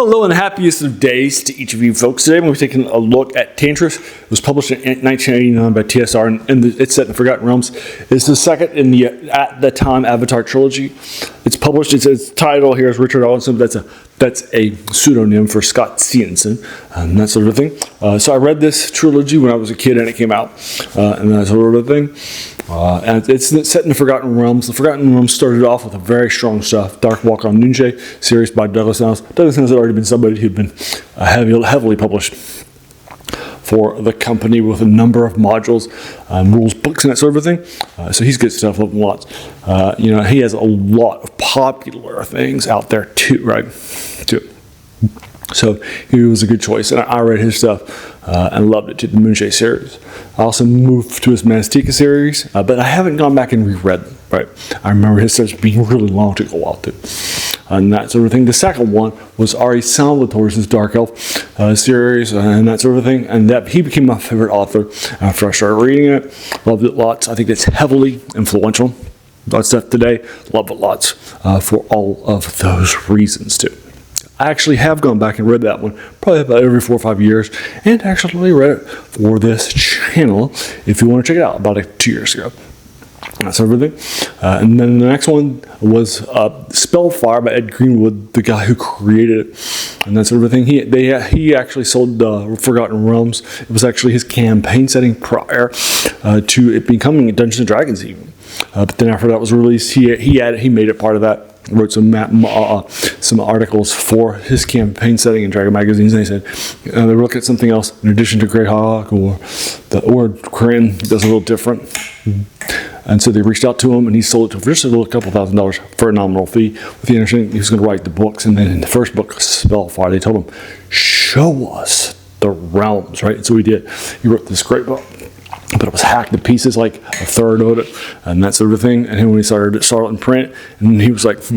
Hello and happiest of days to each of you folks. Today we're taking a look at Tantras. It was published in 1989 by TSR, and it's set in the Forgotten Realms. It's the second in the, at the time, Avatar Trilogy. It's published, its title here is Richard Olson, but that's a pseudonym for Scott Ciencin, and that sort of thing. So I read this trilogy when I was a kid and it came out, and that sort of thing. And it's set in the Forgotten Realms. The Forgotten Realms started off with a very strong stuff. Dark Walk on Noonshade series by Douglas Niles. Douglas Niles had already been somebody who'd been heavily published for the company with a number of modules, rules, books, and that sort of thing. So he's good stuff, love him lots. He has a lot of popular things out there too, right? So he was a good choice, and I read his stuff and loved it too, the Moonshade series. I also moved to his Mastika series, but I haven't gone back and reread them, right? I remember his stuff being really long to go out to, and that sort of thing. The second one was Ari Salvatore's Dark Elf series, and that sort of thing, and that he became my favorite author after I started reading it. Loved it lots. I think it's heavily influential. Lots of stuff today. Love it lots for all of those reasons too. I actually have gone back and read that one probably about every 4 or 5 years, and actually read it for this channel if you want to check it out about 2 years ago. That's everything. And then the next one was Spellfire by Ed Greenwood, the guy who created it, and that sort of thing. He actually sold Forgotten Realms. It was actually his campaign setting prior to it becoming Dungeons and Dragons even. But then after that was released, he made it part of that. Wrote some articles for his campaign setting in Dragon magazines, and they said they were looking at something else in addition to Greyhawk, or the word Korean does a little different. And so they reached out to him, and he sold it for just a couple $1,000s for a nominal fee, with the understanding he was going to write the books. And then in the first book, Spellfire, they told him, "Show us the realms," right? And so he did. He wrote this great book, but it was hacked to pieces, like a third of it, and that sort of thing. And then when he saw it in print, and he was like, So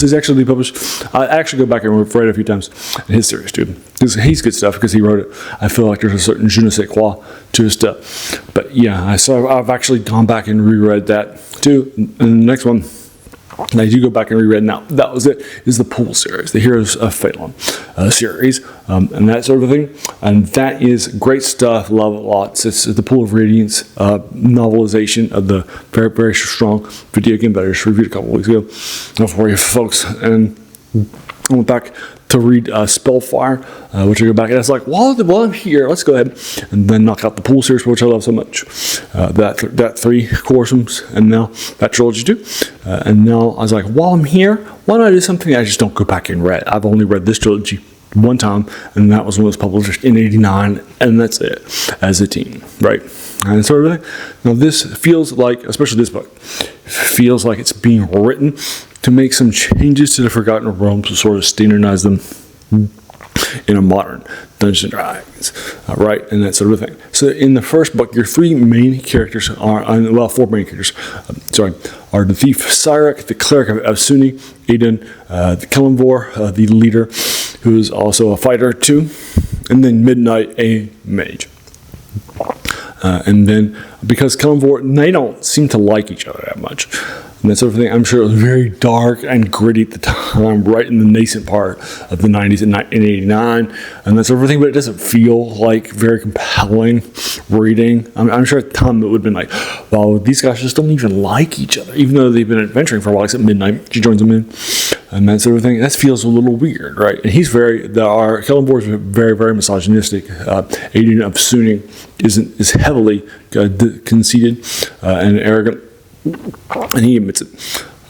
he's actually published. I actually go back and read it a few times in his series too. He's good stuff because he wrote it. I feel like there's a certain je ne sais quoi to his stuff. But yeah, so I've actually gone back and reread that too. And the next one, and I do go back and reread now. That was it. Is the Pool series, the Heroes of Phelan series, and that sort of thing. And that is great stuff. Love it lots. It's the Pool of Radiance novelization of the very, very strong video game that I just reviewed a couple weeks ago for you folks. And I went back to read Spellfire, which I go back and it's like, while I'm here, let's go ahead and then knock out the Pool series, which I love so much. That 3 courses, and now that trilogy too. And now I was like, while I'm here, why don't I do something I just don't go back and read? I've only read this trilogy one time, and that was when it was published in '89, and that's it as a teen, right? And sort of thing. Now this feels like, especially this book, feels like it's being written to make some changes to the Forgotten Realms to sort of standardize them in a modern Dungeons and Dragons, right? And that sort of thing. So in the first book, your 4 main characters are the thief Cyric, the cleric of Suni, Aiden, the Kelemvor, the leader, who is also a fighter too, and then Midnight, a mage. And then because Kelemvor, they don't seem to like each other that much, and that sort of thing. I'm sure it was very dark and gritty at the time, right in the nascent part of the 90s in 1989, and that sort of thing. But it doesn't feel like very compelling reading. I'm sure at the time it would have been like, well, these guys just don't even like each other, even though they've been adventuring for a while. Except Midnight, she joins them in, and that sort of thing. That feels a little weird, right? And Kelemvor is very, very misogynistic. Aiden of Suni is heavily conceited and arrogant, and he admits it.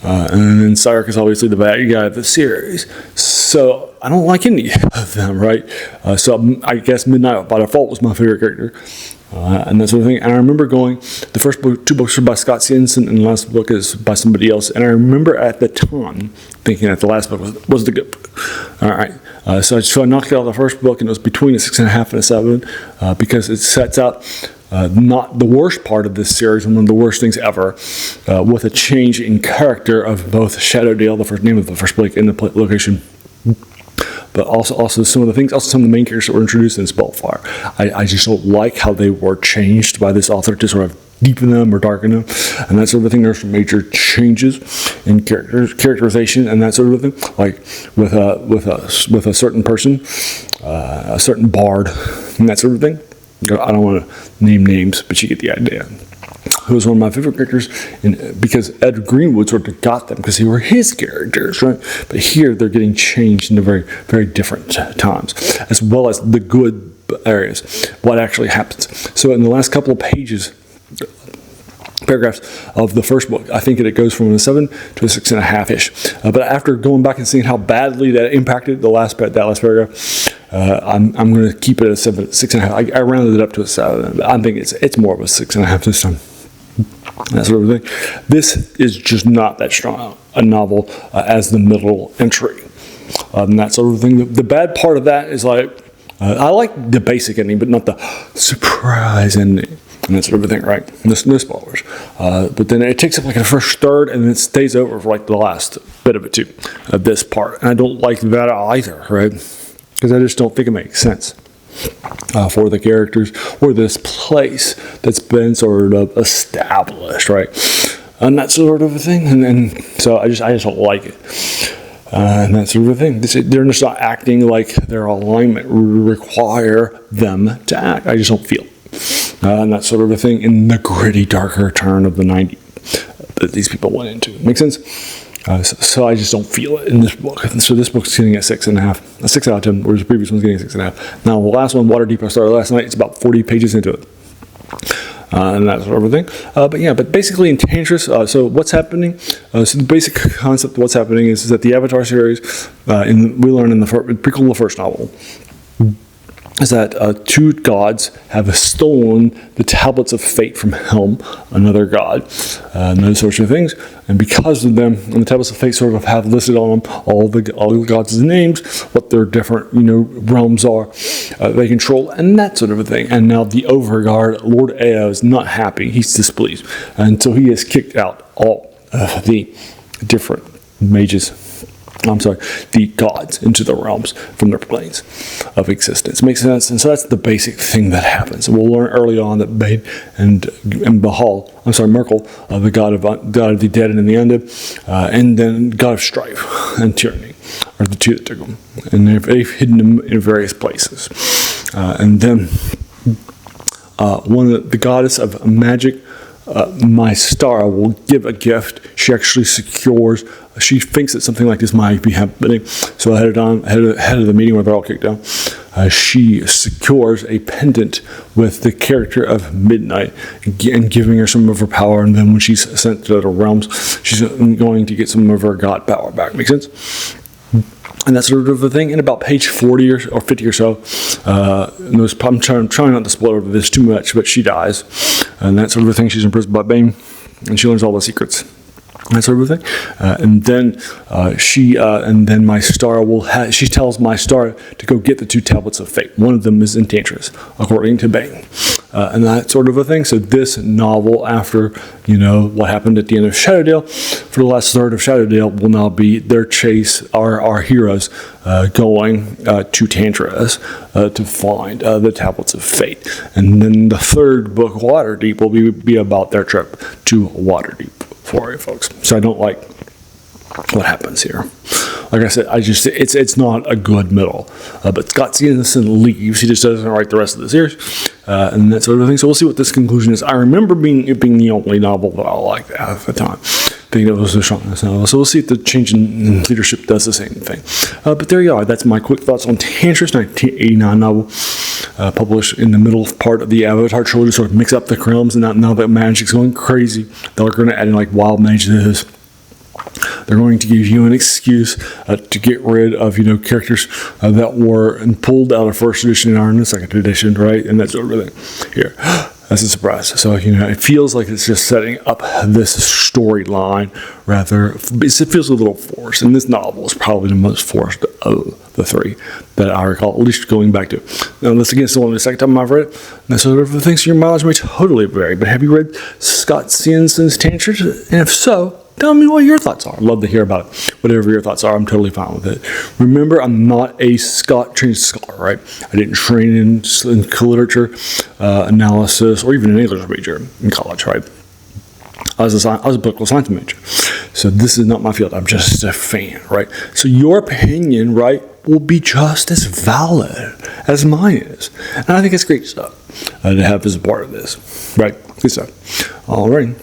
And then Cyric is obviously the bad guy of the series. So I don't like any of them, right? So I guess Midnight by default was my favorite character. And that sort of thing. And I remember the first 2 books are by Scott Ciencin, and the last book is by somebody else. And I remember at the time thinking that the last book was the good book. All right. So I knocked out the first book, and it was between a 6.5 and a 7 because it sets out not the worst part of this series, one of the worst things ever, with a change in character of both Shadowdale, the first name of the first book, and the location, but also some of the things, also some of the main characters that were introduced in Spellfire. I just don't like how they were changed by this author to sort of deepen them or darken them, and that sort of thing. There's some major changes in characterization and that sort of thing. Like with a certain person, a certain bard, and that sort of thing. I don't want to name names, but you get the idea. Who was one of my favorite characters, because Ed Greenwood sort of got them because they were his characters, right? But here they're getting changed into very, very different times, as well as the good areas, what actually happens. So in the last couple of paragraphs of the first book, I think it goes from a 7 to a 6.5-ish. But after going back and seeing how badly that impacted that last paragraph, I'm going to keep it at a 6.5. I rounded it up to a 7. I think it's more of a 6.5 this time. That sort of thing. This is just not that strong a novel as the middle entry. And that sort of thing. The bad part of that is like, I like the basic ending, but not the surprise ending. And that sort of thing, right? No spoilers. But then it takes up like the first third, and then it stays over for like the last bit of it too, of this part. And I don't like that either, right? Because I just don't think it makes sense for the characters or this place that's been sort of established, right? And that sort of a thing. And so I just don't like it. And that sort of thing. They're just not acting like their alignment require them to act. I just don't feel it. And that sort of a thing in the gritty, darker turn of the 90s that these people went into. Make sense? So I just don't feel it in this book. And so this book's getting a 6.5, a 6 out of 10, whereas the previous one's getting a 6.5. Now the last one, Waterdeep, I started last night. It's about 40 pages into it. And that sort of thing. But basically in Tantras, so what's happening? So the basic concept of what's happening is that the Avatar series, we learn in the prequel of the first novel, is that two gods have stolen the tablets of fate from Helm, another god, and those sorts of things. And because of them, and the tablets of fate sort of have listed on them all the gods' names, what their different realms are they control, and that sort of a thing. And now the Overguard, Lord Ea, is not happy; he's displeased, and so he has kicked out all the different the gods into the realms from their planes of existence. Makes sense? And so that's the basic thing that happens. And we'll learn early on that Bane and Merkel, the god of the dead and the undead, and then god of strife and tyranny are the two that took them. And they've hidden them in various places. And then the goddess of magic, my star, will give a gift. She actually secures. She thinks that something like this might be happening. So ahead of the meeting where they're all kicked down, she secures a pendant with the character of Midnight and giving her some of her power. And then when she's sent to the realms, she's going to get some of her god power back. Make sense? And that sort of a thing. In about page 40 or 50 or so, I'm trying not to spoil this too much, but she dies. And that sort of a thing. She's imprisoned by Bane, and she learns all the secrets. That sort of a thing. And then my star she tells my star to go get the two tablets of fate. One of them is in Tantras, according to Bane. And that sort of a thing. So this novel, after what happened at the end of Shadowdale, for the last third of Shadowdale, will now be their chase, our heroes going to Tantras to find the tablets of fate. And then the third book, Waterdeep, will be about their trip to Waterdeep for you folks. So I don't like what happens here. Like I said, it's not a good middle. But Scott Ciencin leaves. He just doesn't write the rest of the series. And that sort of thing. So we'll see what this conclusion is. I remember it being the only novel that I liked at the time. Thinking it was the strongest novel. So we'll see if the change in leadership does the same thing. But there you are. That's my quick thoughts on Tantras, 1989 novel. Published in the middle part of the Avatar Trilogy, sort of mix up the realms, and now that magic's going crazy, they're going to add in like wild mages. They're going to give you an excuse to get rid of characters that were pulled out of first edition and are in the second edition, right? And that sort of thing. Here, that's a surprise. So it feels like it's just setting up this storyline. Rather, it feels a little forced. And this novel is probably the most forced of the three that I recall, at least going back to. Now, this again is only the second time I've read it. That sort of things. Your mileage may totally vary. But have you read Scott Ciencin's Tantras? And if so, Tell me what your thoughts are. I'd love to hear about it. Whatever your thoughts are, I'm totally fine with it. Remember, I'm not a trained scholar, right? I didn't train in literature, analysis, or even an English major in college, right? I was a political science major. So this is not my field. I'm just a fan, right? So your opinion, right, will be just as valid as mine is. And I think it's great stuff to have as a part of this, right? Good stuff. All right.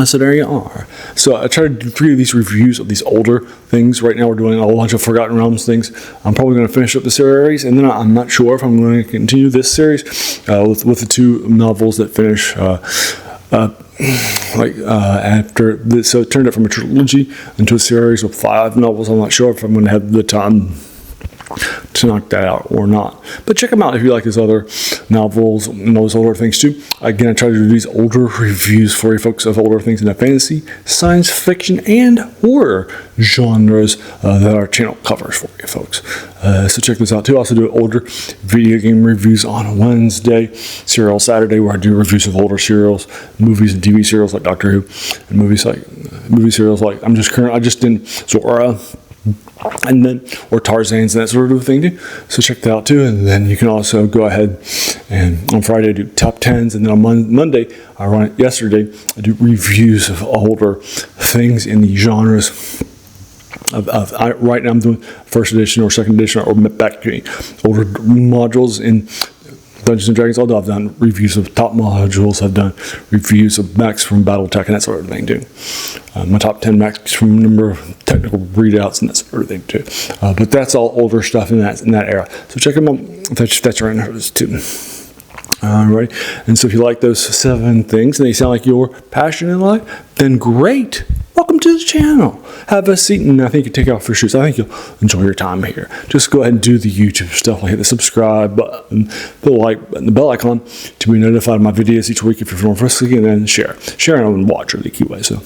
So there you are. So I tried to do 3 of these reviews of these older things. Right now we're doing a bunch of Forgotten Realms things. I'm probably going to finish up the series, and then I'm not sure if I'm going to continue this series with the 2 novels that finish after this. So it turned it from a trilogy into a series of 5 novels. I'm not sure if I'm going to have the time to knock that out or not. But check them out if you like these other novels and those older things too. Again, I try to do these older reviews for you folks of older things in the fantasy, science fiction, and horror genres that our channel covers for you folks. So check this out too. I also do older video game reviews on Wednesday, Serial Saturday, where I do reviews of older serials, movies and TV serials like Doctor Who, and movie serials like I just did Zora, and then or Tarzan's and that sort of thing too. So check that out too. And then you can also go ahead and on Friday I do top 10s, and then on Monday, yesterday, I do reviews of older things in the genres right now I'm doing first edition or second edition or back to older modules in Dungeons and Dragons. Although I've done reviews of top modules, I've done reviews of Max from BattleTech and that sort of thing too. My top 10 Max from a number of technical readouts and that sort of thing too. But that's all older stuff in that era. So check them out. That's right now too. Alright, and so if you like those 7 things and they sound like your passion in life, then great. Welcome to the channel. Have a seat, and I think you take off your shoes. I think you'll enjoy your time here. Just go ahead and do the YouTube stuff, like hit the subscribe button, the like button, the bell icon to be notified of my videos each week if you're feeling frisky, and then share. Share and watch are the key way. So,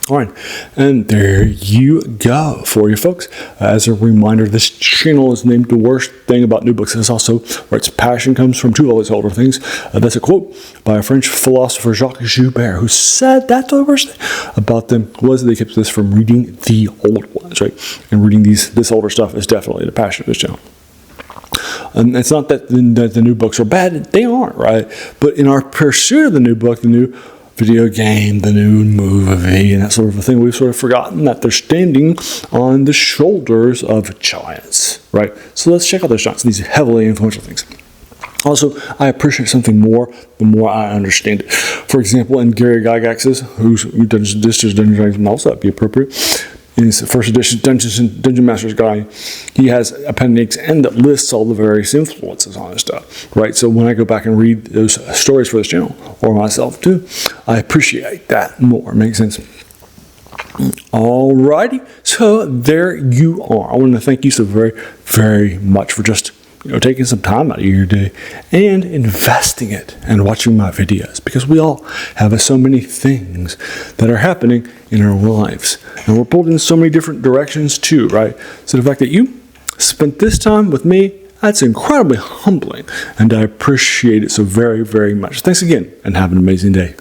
all right, and there you go for you folks. As a reminder, this channel is named The Worst Thing About New Books. It's also where its passion comes from to all these older things. That's a quote by a French philosopher, Jacques Joubert, who said that the worst thing about them was they kept us from reading the old ones, right? And reading this older stuff is definitely the passion of this channel. And it's not that the new books are bad. They aren't, right? But in our pursuit of the new book, the new video game, the new movie, and that sort of a thing, we've sort of forgotten that they're standing on the shoulders of giants, right? So let's check out those giants, these heavily influential things. Also, I appreciate something more the more I understand it. For example, in Gary Gygax's, who's Dungeons & Dragons novels, that'd be appropriate. In his first edition Dungeon Master's Guide, he has appendix and that lists all the various influences on his stuff, right? So when I go back and read those stories for this channel, or myself too, I appreciate that more. Makes sense? Alrighty, so there you are. I want to thank you so very, very much for just taking some time out of your day and investing it and watching my videos, because we all have so many things that are happening in our lives, and we're pulled in so many different directions too, right? So the fact that you spent this time with me, that's incredibly humbling, and I appreciate it so very, very much. Thanks again, and have an amazing day.